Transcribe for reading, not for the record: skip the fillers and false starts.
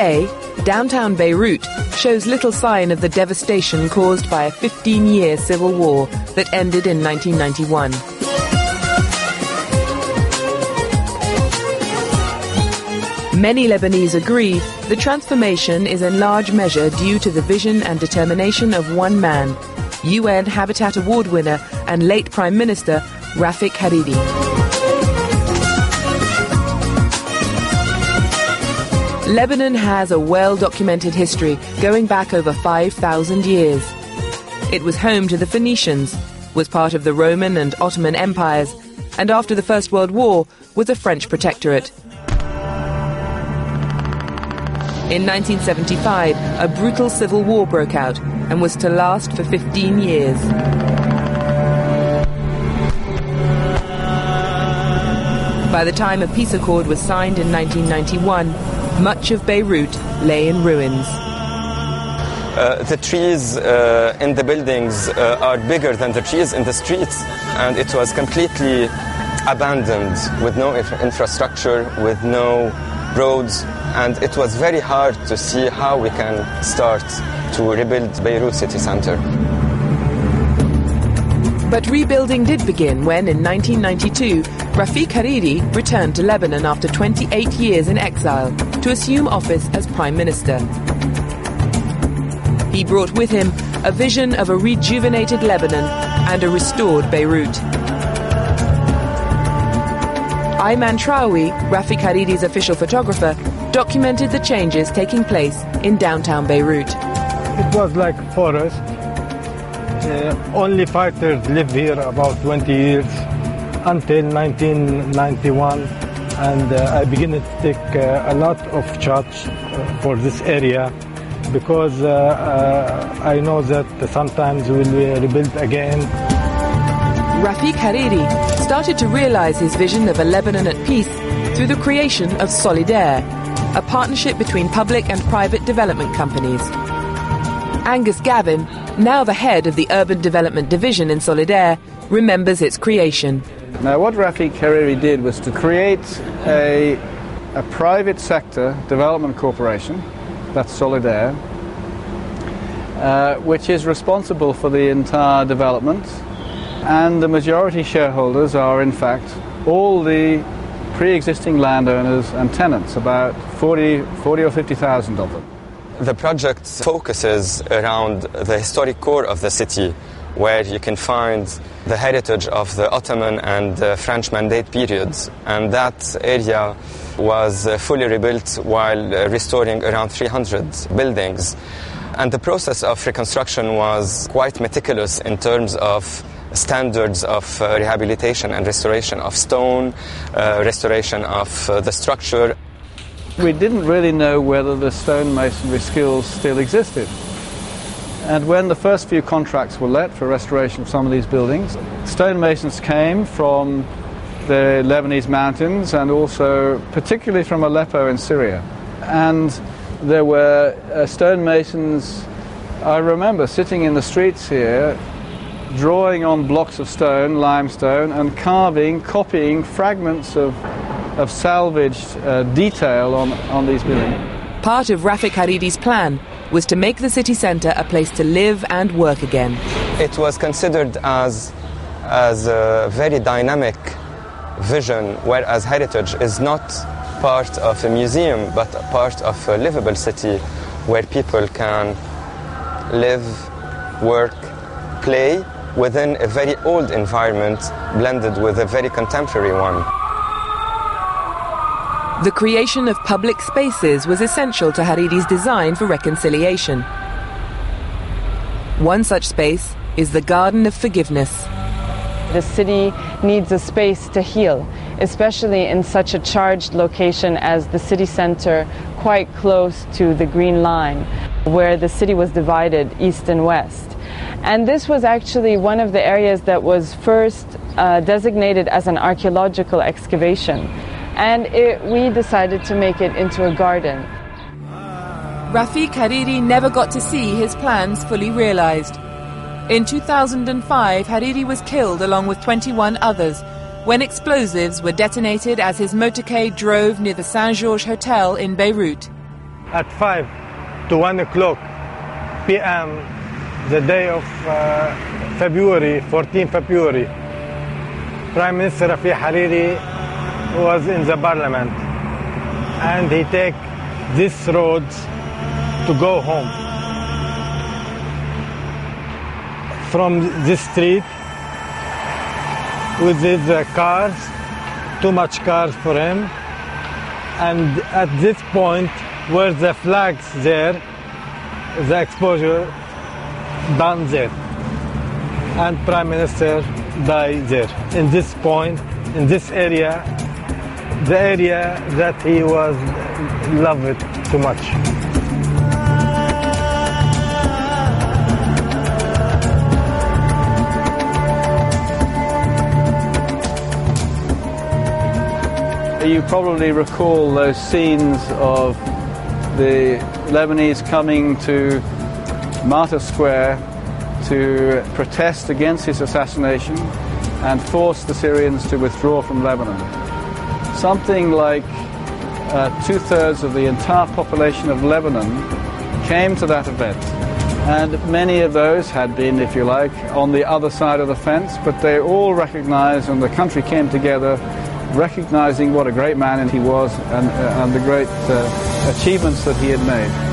Today, downtown Beirut shows little sign of the devastation caused by a 15-year civil war that ended in 1991. Many Lebanese agree the transformation is in large measure due to the vision and determination of one man, UN Habitat Award winner and late Prime Minister Rafik Hariri. Lebanon has a well-documented history going back over 5,000 years. It was home to the Phoenicians, was part of the Roman and Ottoman empires, and after the First World War was a French protectorate. In 1975, a brutal civil war broke out and was to last for 15 years. By the time a peace accord was signed in 1991, much of Beirut lay in ruins. The trees in the buildings are bigger than the trees in the streets, and it was completely abandoned with no infrastructure, with no roads, and it was very hard to see how we can start to rebuild Beirut city center. But rebuilding did begin when, in 1992, Rafik Hariri returned to Lebanon after 28 years in exile to assume office as Prime Minister. He brought with him a vision of a rejuvenated Lebanon and a restored Beirut. Ayman Traoui, Rafik Hariri's official photographer, documented the changes taking place in downtown Beirut. It was like forest. Only fighters lived here about 20 years until 1991, and I began to take a lot of charge for this area because I know that sometimes we will rebuild again. Rafik Hariri started to realize his vision of a Lebanon at peace through the creation of Solidaire, a partnership between public and private development companies. Angus Gavin, now the head of the Urban Development Division in Solidaire, remembers its creation. Now, what Rafik Hariri did was to create a private sector development corporation, that's Solidaire, which is responsible for the entire development, and the majority shareholders are, in fact, all the pre-existing landowners and tenants, about 40 or 50,000 of them. The project focuses around the historic core of the city, where you can find the heritage of the Ottoman and French Mandate periods, and that area was fully rebuilt while restoring around 300 buildings. And the process of reconstruction was quite meticulous in terms of standards of rehabilitation and restoration of stone, restoration of the structure. We didn't really know whether the stonemasonry skills still existed. And when the first few contracts were let for restoration of some of these buildings, stonemasons came from the Lebanese mountains and also particularly from Aleppo in Syria. And there were stonemasons, I remember sitting in the streets here, drawing on blocks of stone, limestone, and carving, copying fragments of salvaged detail on these buildings. Part of Rafik Hariri's plan was to make the city centre a place to live and work again. It was considered as a very dynamic vision, whereas heritage is not part of a museum but part of a livable city where people can live, work, play within a very old environment blended with a very contemporary one. The creation of public spaces was essential to Hariri's design for reconciliation. One such space is the Garden of Forgiveness. The city needs a space to heal, especially in such a charged location as the city center, quite close to the Green Line, where the city was divided east and west. And this was actually one of the areas that was first designated as an archaeological excavation. And we decided to make it into a garden. Rafik Hariri never got to see his plans fully realized. In 2005, Hariri was killed along with 21 others when explosives were detonated as his motorcade drove near the Saint-Georges Hotel in Beirut. at 5 to 1 o'clock p.m. the day of February, 14 February, Prime Minister Rafiq Hariri was in the parliament, and he take these roads to go home. From this street, with his cars, too much cars for him, and at this point where the flags there, the exposure done there, and Prime Minister died there. In this point, in this area, the area that he was loved too much. You probably recall those scenes of the Lebanese coming to Martyr Square to protest against his assassination and force the Syrians to withdraw from Lebanon. Something like 2/3 of the entire population of Lebanon came to that event. And many of those had been, if you like, on the other side of the fence, but they all recognized, and the country came together recognizing what a great man he was and the great achievements that he had made.